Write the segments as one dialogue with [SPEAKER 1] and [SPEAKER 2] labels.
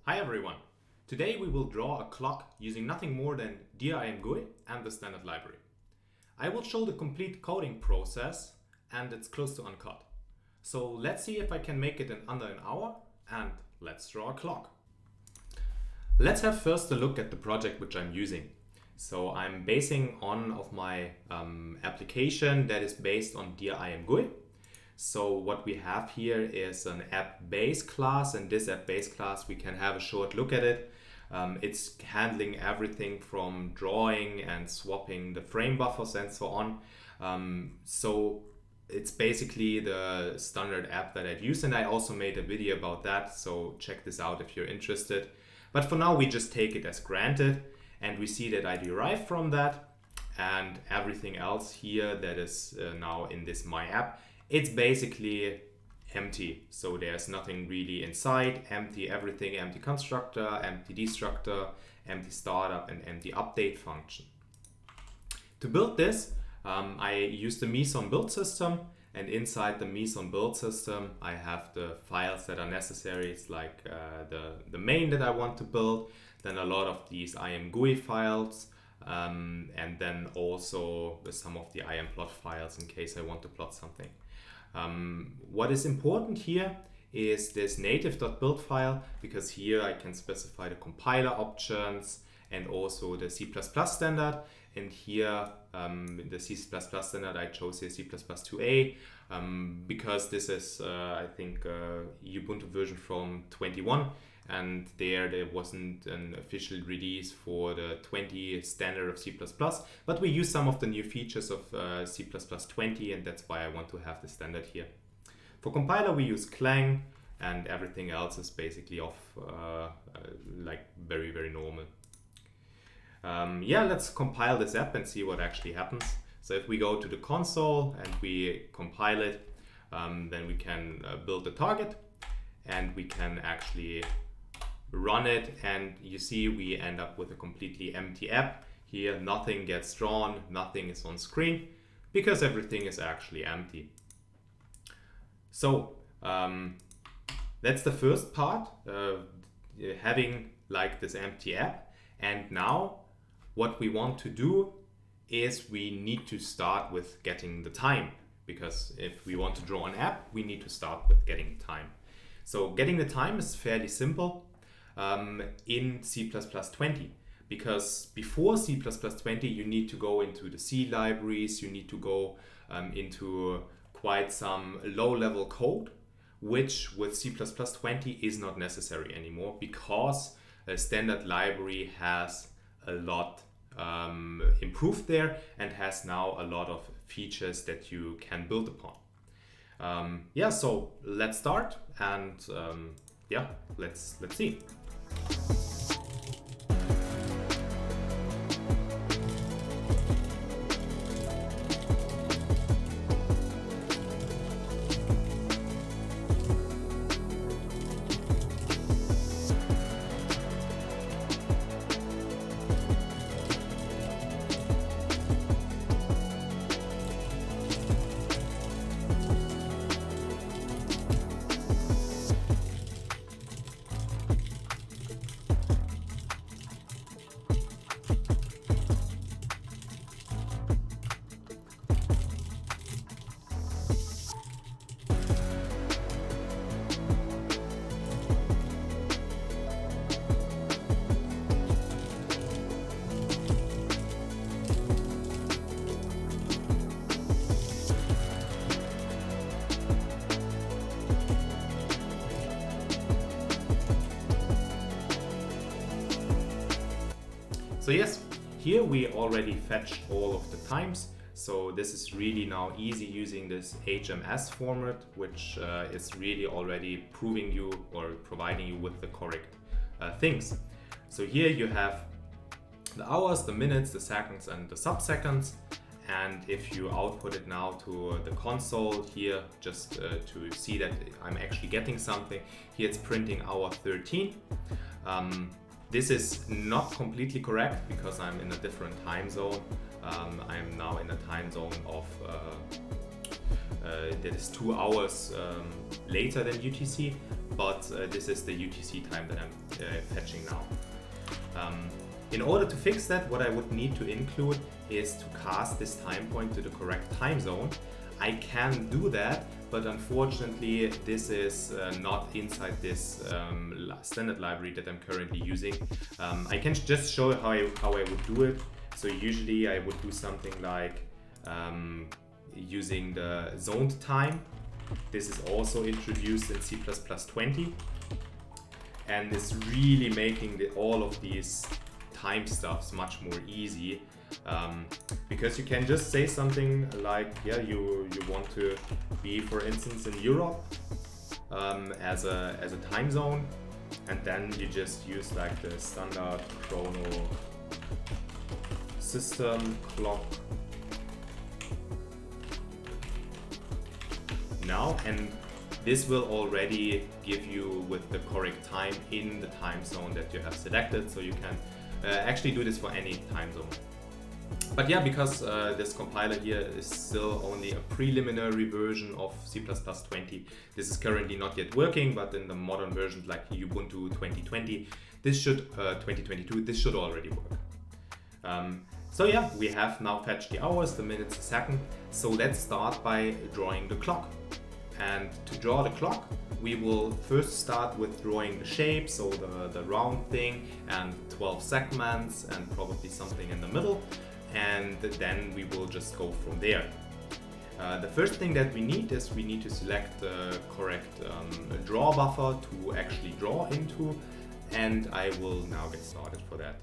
[SPEAKER 1] Hi everyone! Today we will draw a clock using nothing more than Dear ImGui and the standard library. I will show the complete coding process and it's close to uncut. So let's see if I can make it in under an hour and let's draw a clock. Let's have first a look at the project which I'm using. So I'm basing on of my application that is based on Dear ImGui. So what we have here is an app base class, and this app base class, we can have a short look at it. It's handling everything from drawing and swapping the frame buffers and so on. So it's basically the standard app that I'd use, and I also made a video about that, so check this out if you're interested. But for now we just take it as granted, and we see that I derive from that, and everything else here that is now in this my app, it's basically empty. So there's nothing really inside, empty everything, empty constructor, empty destructor, empty startup, and empty update function. To build this, I use the Meson build system, and inside the Meson build system, I have the files that are necessary. It's like the main that I want to build, then a lot of these ImGui files, and then also some of the implot files in case I want to plot something. What is important here is this native.build file, because here I can specify the compiler options and also the C++ standard. And here the C++ standard, I chose here C++ 2a because this is I think Ubuntu version from 21, and there wasn't an official release for the 20 standard of C++, but we use some of the new features of C++ 20, and that's why I want to have the standard here. For compiler we use Clang, and everything else is basically off like very normal. Yeah, let's compile this app and see what actually happens. So if we go to the console and we compile it, then we can build the target, and we can actually run it, and you see we end up with a completely empty app. Here nothing gets drawn, nothing is on screen, because everything is actually empty. So that's the first part, having like this empty app. And now what we want to do is we need to start with getting the time, because if we want to draw an app, we need to start with getting time. So getting the time is fairly simple in C++ 20, because before C++ 20 you need to go into the C libraries, you need to go into quite some low-level code, which with C++ 20 is not necessary anymore, because a standard library has a lot improved there and has now a lot of features that you can build upon. Yeah, so let's start, and yeah, let's see. So yes, here we already fetched all of the times. So this is really now easy using this HMS format, which is really already proving you or providing you with the correct things. So here you have the hours, the minutes, the seconds, and the subseconds. And if you output it now to the console here, just to see that I'm actually getting something, here it's printing hour 13. This is not completely correct because I'm in a different time zone. I'm now in a time zone of that is 2 hours later than UTC, but this is the UTC time that I'm fetching now. In order to fix that, what I would need to include is to cast this time point to the correct time zone. I can do that, but unfortunately this is not inside this standard library that I'm currently using. I can just show how I would do it. So usually I would do something like using the zoned time. This is also introduced in C++20 and is really making all of these time stuffs much more easy, because you can just say something like, yeah, you want to be, for instance, in Europe as a time zone, and then you just use like the standard chrono system clock now, and this will already give you with the correct time in the time zone that you have selected, so you can actually do this for any time zone. But yeah, because this compiler here is still only a preliminary version of C++20, this is currently not yet working, but in the modern versions like Ubuntu 2020, this should 2022, this should already work. So yeah, we have now fetched the hours, the minutes, the second. So let's start by drawing the clock. And to draw the clock, we will first start with drawing the shape, so the round thing and 12 segments and probably something in the middle. And then we will just go from there. The first thing that we need is we need to select the correct draw buffer to actually draw into. And I will now get started for that.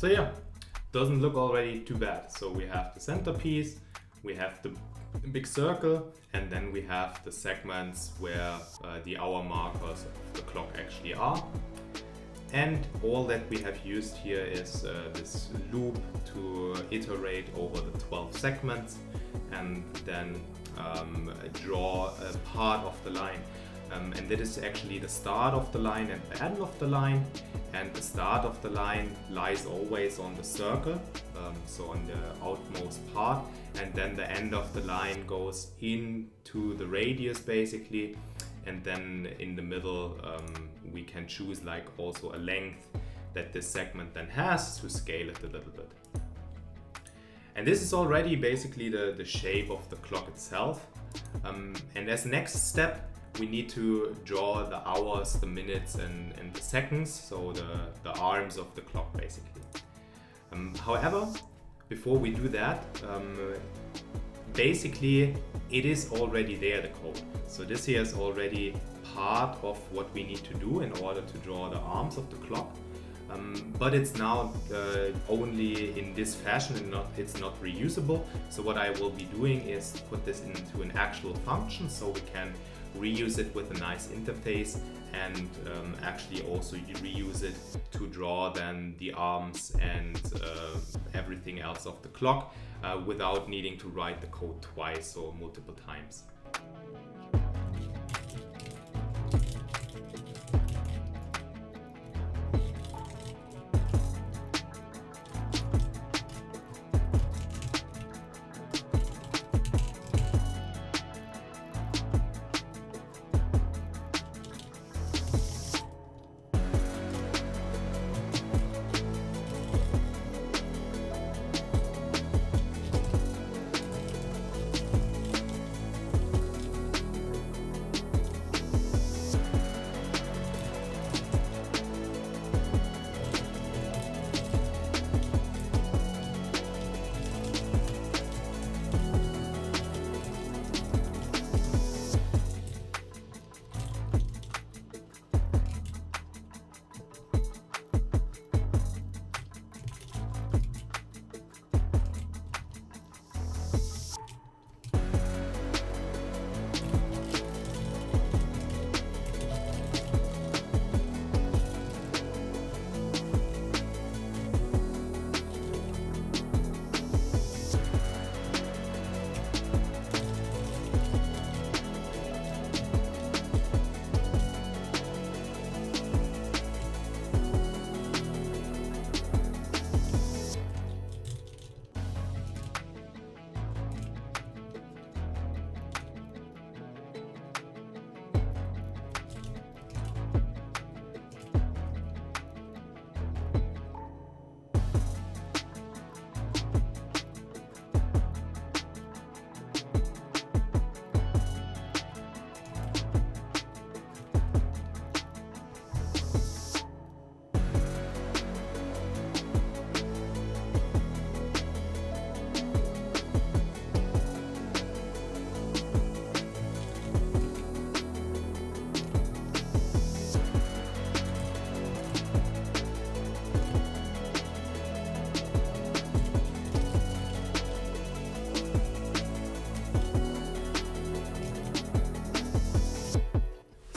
[SPEAKER 1] yeah, doesn't look already too bad. So we have the centerpiece, we have the big circle, and then we have the segments where the hour markers of the clock actually are. And all that we have used here is this loop to iterate over the 12 segments and then draw a part of the line. And that is actually the start of the line and the end of the line. And the start of the line lies always on the circle, so on the outmost part. And then the end of the line goes into the radius basically. And then in the middle, we can choose like also a length that this segment then has to scale it a little bit. And this is already basically the shape of the clock itself. And as next step, we need to draw the hours, the minutes, and the seconds, so the arms of the clock basically. However, before we do that, basically it is already there, the code. So this here is already part of what we need to do in order to draw the arms of the clock. But it's now only in this fashion and it's not reusable. So what I will be doing is put this into an actual function so we can reuse it with a nice interface and actually also reuse it to draw then the arms and everything else of the clock without needing to write the code twice or multiple times.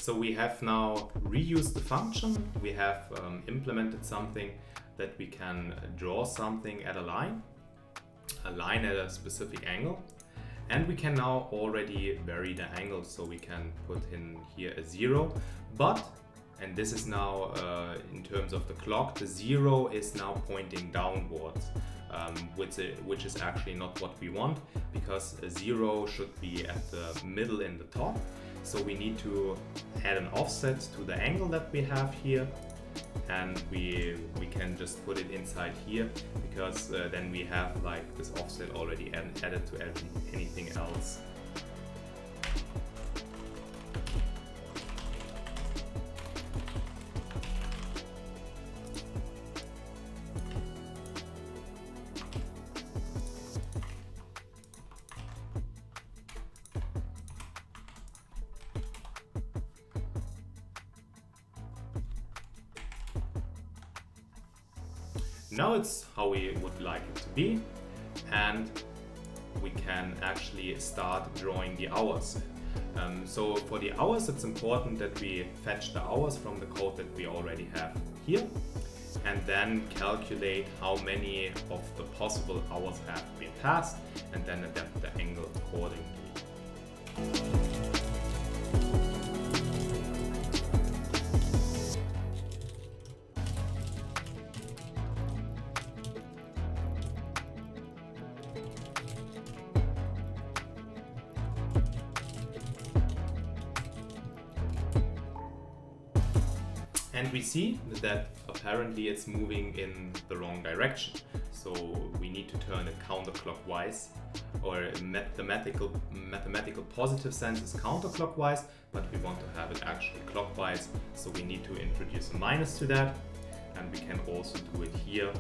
[SPEAKER 1] So we have now reused the function, we have implemented something that we can draw something at a line at a specific angle, and we can now already vary the angle, so we can put in here a 0, but, and this is now in terms of the clock, the 0 is now pointing downwards, which is actually not what we want, because a 0 should be at the middle in the top. So we need to add an offset to the angle that we have here, and we can just put it inside here, because then we have like this offset already added to anything else. Now it's how we would like it to be, and we can actually start drawing the hours. So for the hours, it's important that we fetch the hours from the code that we already have here, and then calculate how many of the possible hours have been passed, and then adapt the angle accordingly. And we see that apparently it's moving in the wrong direction. So we need to turn it counterclockwise, or mathematical positive sense is counterclockwise, but we want to have it actually clockwise. So we need to introduce a minus to that, and we can also do it here.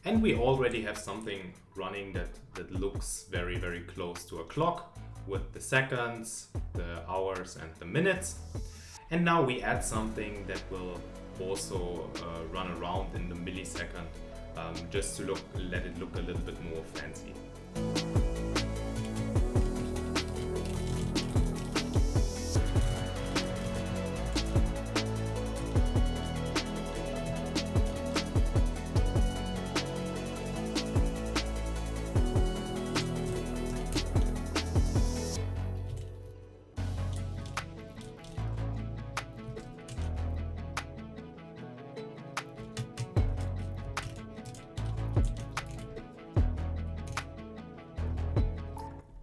[SPEAKER 1] And we already have something running that looks very, very close to a clock with the seconds, the hours and the minutes. And now we add something that will also run around in the millisecond, just to let it look a little bit more fancy.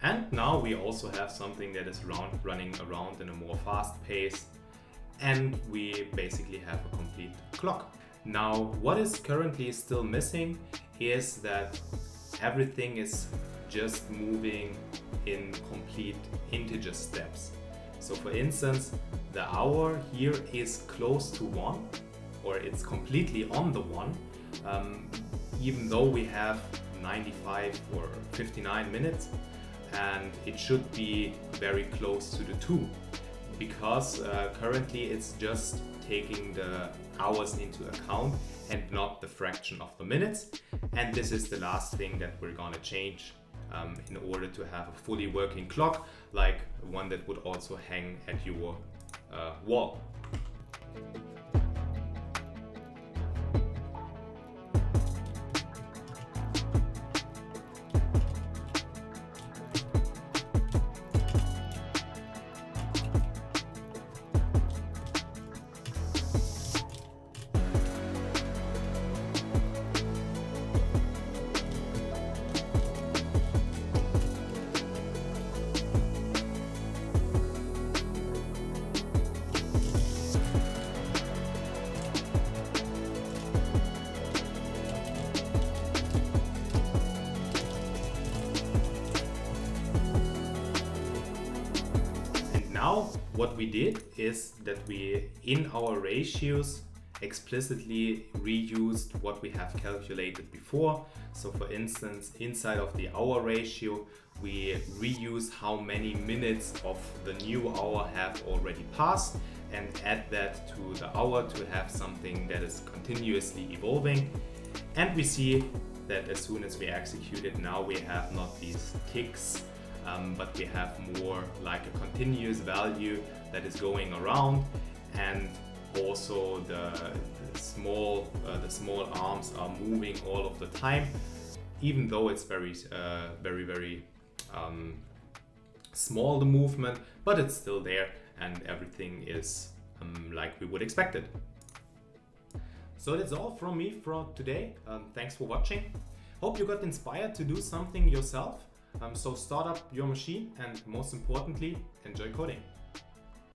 [SPEAKER 1] And now we also have something that is running around in a more fast pace, and we basically have a complete clock. Now, what is currently still missing is that everything is just moving in complete integer steps. So for instance, the hour here is close to 1, or it's completely on the 1, even though we have 95 or 59 minutes. And it should be very close to the 2, because currently it's just taking the hours into account and not the fraction of the minutes. And this is the last thing that we're gonna change in order to have a fully working clock, like one that would also hang at your wall. Now what we did is that we, in our ratios, explicitly reused what we have calculated before. So for instance, inside of the hour ratio, we reuse how many minutes of the new hour have already passed and add that to the hour to have something that is continuously evolving. And we see that as soon as we execute it, now we have not these ticks, but we have more like a continuous value that is going around. And also the small arms are moving all of the time, even though it's very small, the movement, but it's still there and everything is like we would expect it. So that's all from me for today. Thanks for watching. Hope you got inspired to do something yourself. So start up your machine and most importantly, enjoy coding.